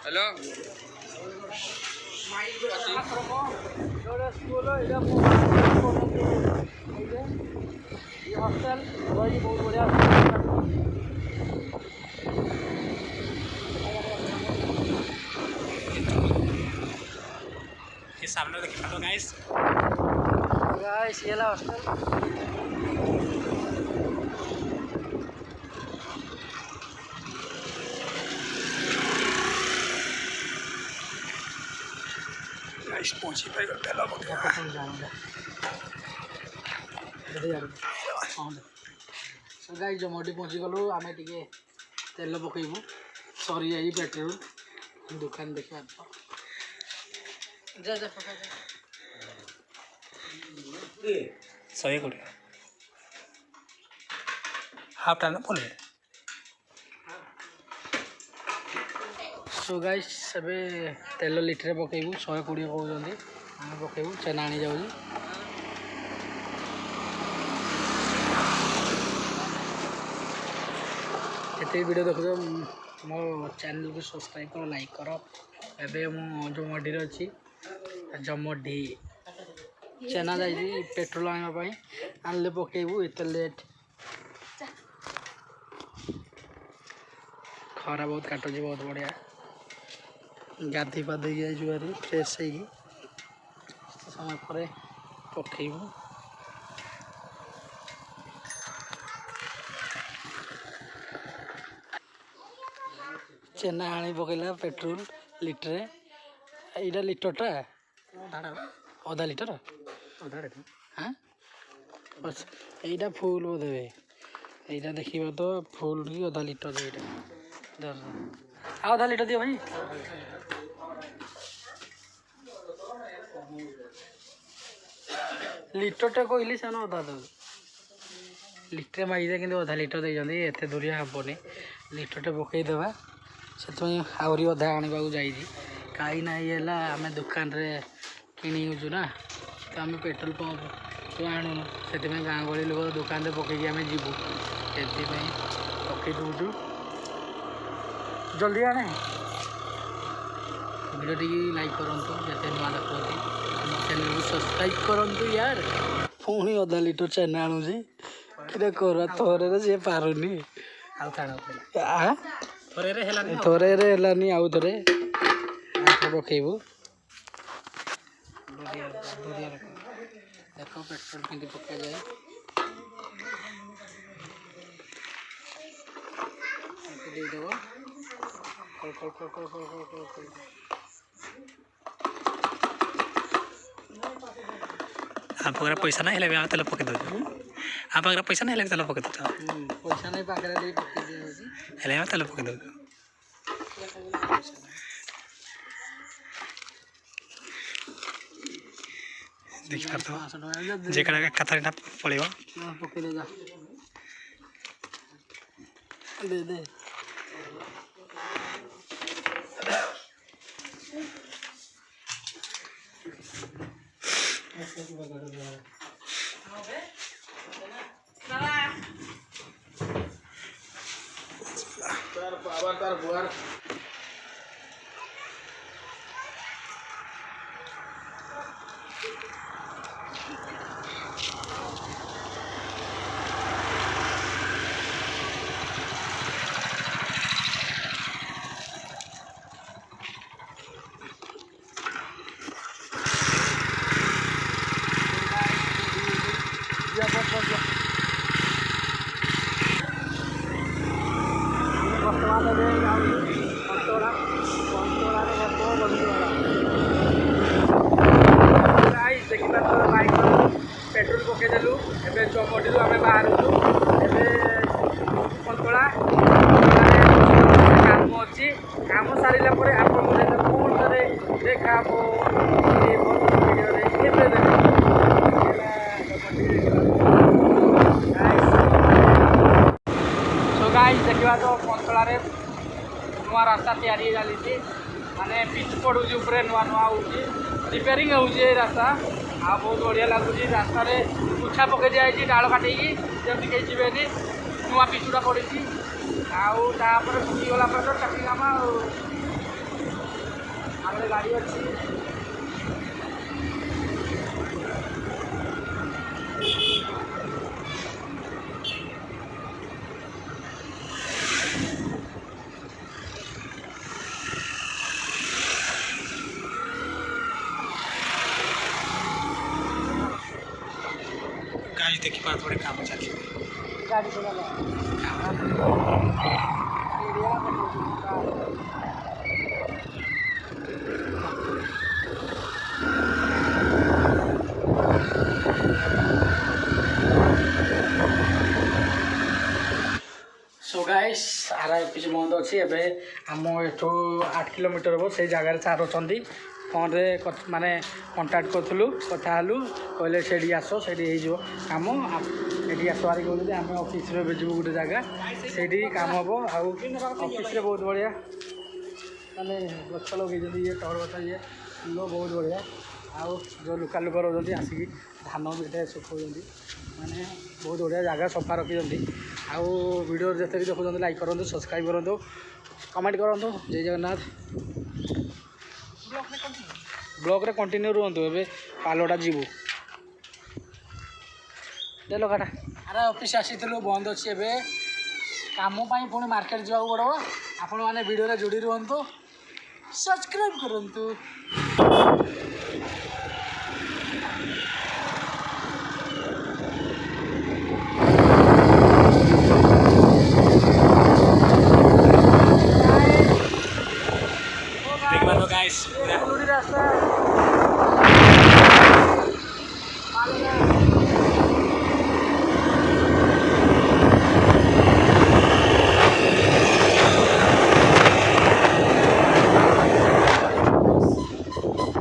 hello hostel बहुत बढ़िया ये सामने देखिए हेलो गाइस ये ला हॉस्टल गाइस पहुंची पे तेल पके गाइस जमटी पहुँची गलु आम टे तेल पकेबू सरी जाइए पेट्रोल दुकान देखा जा 120 हाफ टाइम बोले सो गाइस सबे तेल लिटर पकेबू 120 कहते आम पकेबू चेना आनी जाऊँ ये वीडियो देख मो चैनल को सब्सक्राइब कर लाइक कर एवं मु जमडी अच्छी जमडी चेना जाइए पेट्रोल आने आनले पकेबू एत लेट खरा बहुत काटुची बहुत बढ़िया गाधी पाधे जारी फ्रेश हो समय पर पकेबू चेना आनी पकईला पेट्रोल लिटर यहाँ लिटरटा अधा लिटर हाँ बस यहाँ फुल बोधे यहाँ देखिए तो फुल की अधा लिटर यहाँ आधा लिटर दियो भाई लिटरटा कहली से अधा दे लिटर मागिदे कि अधा लिटर देते एत दूरिया हेनी लिटरटे पकईदेवा से आहरी अधा आने जाइए कहीं ना ये आम दुकान रे किणुचु ना तो आम पेट्रोल पंप तो आणुनु से गाँ गहली लोक दुकान रे पकईकि आम जीवु से पकई दूचु जल्दी आने वीडियो टी लाइक करूँ जिते नुआ देखते चैनल को सब्सक्राइब करूँ यार पुणी अधा लिटर चेना आणुची कि कर थोड़े सी पारुनी थोड़े हेलानी आउ थे पकेबू देख पेट्रोल के पका जाए देदेव आप अगर पैसा ना हेले तेल पके दो आप अगर पैसा ना हेले तेल पके दो पैसा नहीं पाखे पके हेले तेल पके दो देखि पारथो जे कड़ा कथा पड़ो पकईले जा दे दे तार बुआर पेट्रोल पकईदेलु ए चमटी आम बाहर पंतला काम अच्छी काम सारा पर पुणी देखा देखा तो पंतला नुआ रास्ता तैयारी चली माने पिच पड़ू नुआ नुआ हो रिपेयरिंग हो रास्ता आ बहुत बढ़िया लगुच रास्तार उछा पकई दिखाई डाल काटिकी जमी कहीं जीवेनि नुआ पिचुटा पड़ी आउपर फुटीगला तो चाकरी काम आगे गाड़ी अच्छी गाइस देखि पार थोड़े काम चल गाड़ी चला सो गाइस आर किसी बंद अच्छी एवं आम एठू 8 किलोमीटर हम से जगार सार अच्छा फोन रे माने कंटाक्ट करूँ कथा हलु कहले से आस से कम ये आस बारी कहते आम ऑफिस रे जीव गोटे जगह से काम हम ऑफिस रे बहुत बढ़िया माने गछ लगे ये टहर गछ ये फूल बहुत बढ़िया आउ जो लोकाल लोक रोज आसिक धान भी सुखाऊँ माने बहुत बढ़िया जगह सफा रखी आउ वीडियो जिते भी देखुं लाइक करूँ सब्सक्राइब करूँ कमेंट करूँ जय जगन्नाथ ब्लॉग रे कंटिन्यू रुहतु ए पालटा जीवु देख लटा अरे ऑफिस आसी बंद अच्छी ए कम पुणी मार्केट जावा पड़ो आपण मैंने वीडियो जोड़ी रुहतु सब्सक्राइब करूँ गाइस रास्ता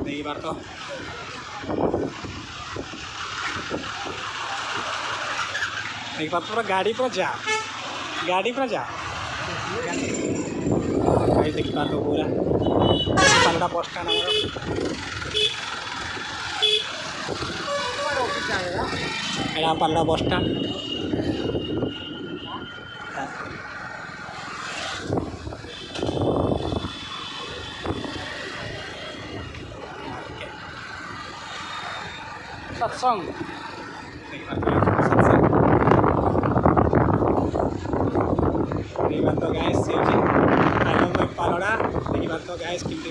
देखी बार तो देखी बार पूरा गाड़ी पूरा जा गाइस देखी बार तो पूरा पालड़ा बस स्टैंड एटा पालड़ा बस स्टैंड सत्संग तो गाइस पालड़ा देखी बार तो गाइस किमती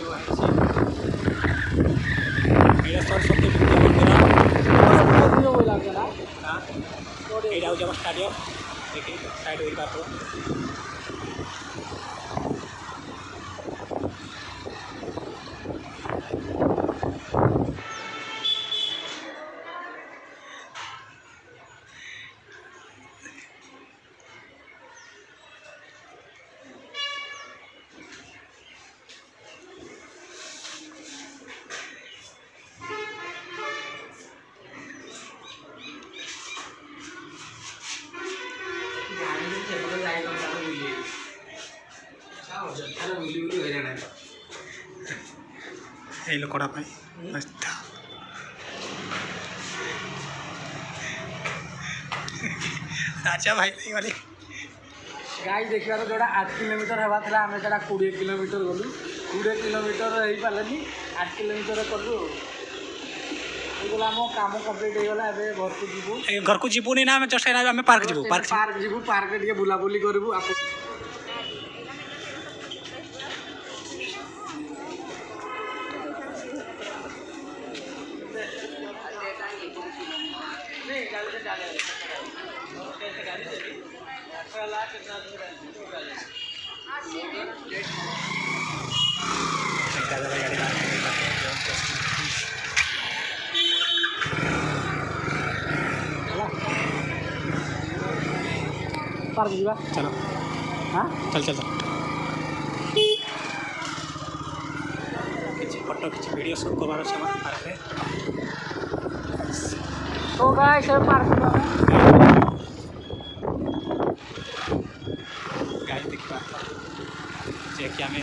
सरस्वती मंदिर यहाँ स्टाडियम देखिए साइड हो बात এই ଲୋକଟା ପାଇଁ ଆଚ୍ଛା ଭାଇ ଗଲି गाई देखिबार जोड़ा 8 किलोमीटर हवा था आम जोड़ा 20 किलोमीटर गलु 20 किलोमीटर हो पारे 8 किलोमीटर कलु आम काम कम्प्लीट होगा घर को जीवु घर को जीवुनी ना जस्ट आम पार्क जीवु पार्क जीवु पार्क टे बुलाबुली करूँ पार्क जीवा चलो हाँ चल चल किसी फोटो किसी वीडियो शूट करवार अच्छे पार्क में तो गाइस पार्क गाड़ी देखा जे कि आम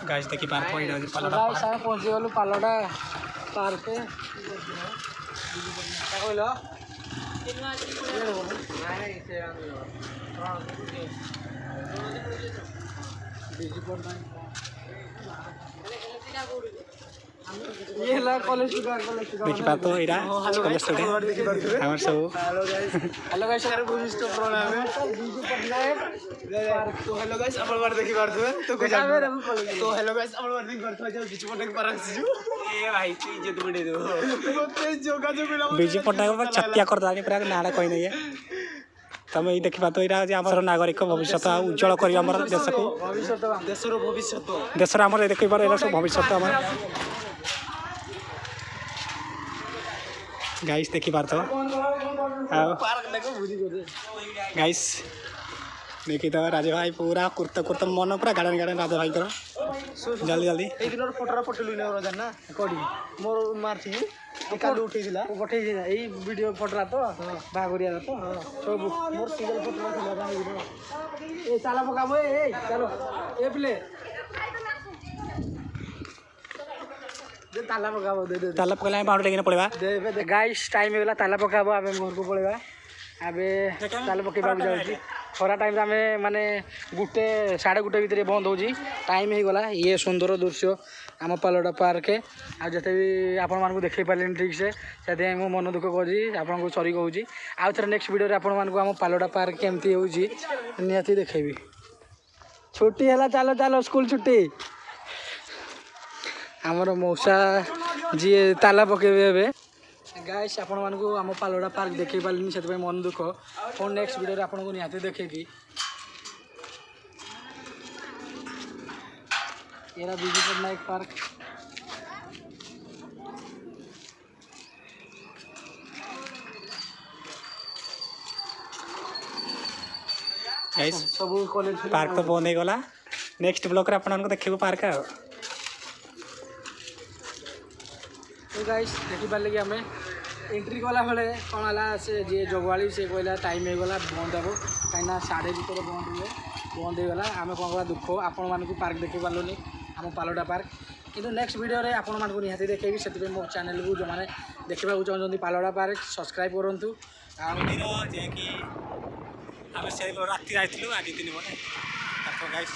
गाइस देखी पार्क पहुँची गलु पालटा पार्क कहल ये ला कॉलेज का देखिपा तो एटा कॉलेज स्टूडेंट हमर सब हेलो गाइस यार भूमिष्ठ प्रणाम बीजू पटनायक तो हेलो गाइस अपन बार देखि पारथु तो को जाबे तो हेलो गाइस अपन बार देखि पारथु जा बीच पटक पर आसीजु ए भाई तू इज्जत बडे दो मते जोगा जो बिना बीजू पटनायक पर छत्या कर दानी पूरा नाड़ा कोइ नहीं है तमे ई देखिपा तो एटा जे हमर नागरिक भविष्य उज्जवल करी हमर देश को देशर भविष्य देशर हमर देखिबा एला सब भविष्य हमर गाइस देखि पारथो पार्क देखो बुझी को दे गाइस देखि तो राजे भाई पूरा कुर्ता कुर्ता मन पूरा गार्डन गार्डन राजे भाई करो जल्दी जल्दी ए दिनर फोटोरा पटलु ने रोजा ना कोडी मोर मारथि ए काल उठैदिला पठेइ दिना एई वीडियो फोटोरा तो बागरिया तो सब मोर सिंगल फोटोरा थिला बाई ए चाला पकाबो ए चलो ए प्ले दे ताला पकाबो दे ताला पकला बाउंड्री लेकिन पड़ेबा दे गाइस टाइम होला ताला पकाबो आबे घर को पळेबा आबे ताला पकेबा जाउची खरा टाइम आमे माने गुटे 1:30 भितर बंद होजी टाइम हे गला ये सुंदर दृश्य आम पालोडा पार्क आ जते भी आपण मानकु देखै पालेन ठीक से सेते मो मन दुख करी आपण को सॉरी कहूजी आ थरे नेक्स्ट वीडियो रे आपण मानकु आम पालोडा पार्क केमती होजी नियति देखैबी छुट्टी हला चलो चलो स्कूल छुट्टी आमर मौसा जी ताला पकेबे एबे गाइस आपण मानकु आम पालोडा पार्क देखै पालिनी सेते मन दुख फोन नेक्स्ट वीडियो रे आपण को नियति देखेबी एरा बीजू पटनायक पार्क गाइस सब कॉलेज पार्क तो बंद हो गला नेक्स्ट ब्लॉक रे आपन को देखिबो पार्क आ तो गाइस देखि पाले कि हमें एंट्री कला बेले कौन है से जी जगवाली से कहला टाइम हो गला बंद हे कहीं 1:30 भितर बंद हुए बंद हो गला आम कौन कला दुख आपण मानकु पार्क देखि पारलुनी आम पालोडा पार्क किंतु नेक्स्ट वीडियो रे आपण मानकु निहाती देखेबी सेति मो चैनल को जो माने देखबा को चाहछन्ती पालोडा पार्क सब्सक्राइब करंतु आ मंदिर जे कि हम से राति आइथिलु आज दिन बने तो गाइस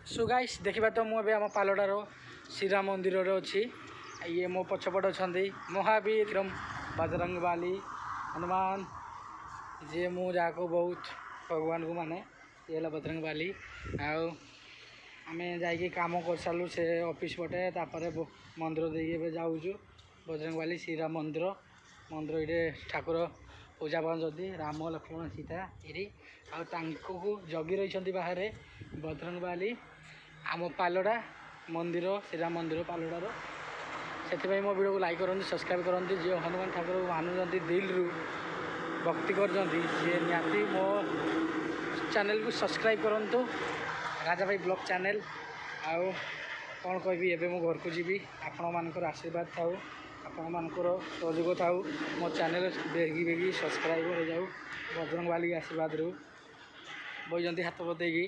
सो गाइस देखिबा तो मु एबे हम पालोडारो श्रीराम मंदिर रे अछि ये मो पछपट अछंती महावीर विक्रम बजरंगबली हनुमान जे मु जाको बहुत भगवान को माने ये बजरंगबली आउ आमे जाइके काम कर सालु से ऑफिस पटे तापरे मंदिर देके जाऊछु बजरंगबली श्रीराम मंदिर मंदिर इटे ठाकुर पूजा पाउछंती राम लक्ष्मण सीता इरी आउ तांको जगी रहिछंती बाहर बजरंगबली आम पालोडा मंदिर श्रीराम मंदिर पालोडार से मो वीडियो को लाइक करते सब्सक्राइब करते जी हनुमान ठाकुर को मानुंट दिल रु भक्ति करते निहाती मो चैनल को सब्सक्राइब करूँ राजा भाई ब्लॉग चैनल आउ कौन कहबी एबे मो घर को जीवी आपण मानकर आशीर्वाद थाउ आपण मानकर सहयोग थाउ मो चैनल बेगी बेगी सब्सक्राइब हो जाऊ बजरंगबली आशीर्वाद रू बोलते हाथ बतेगी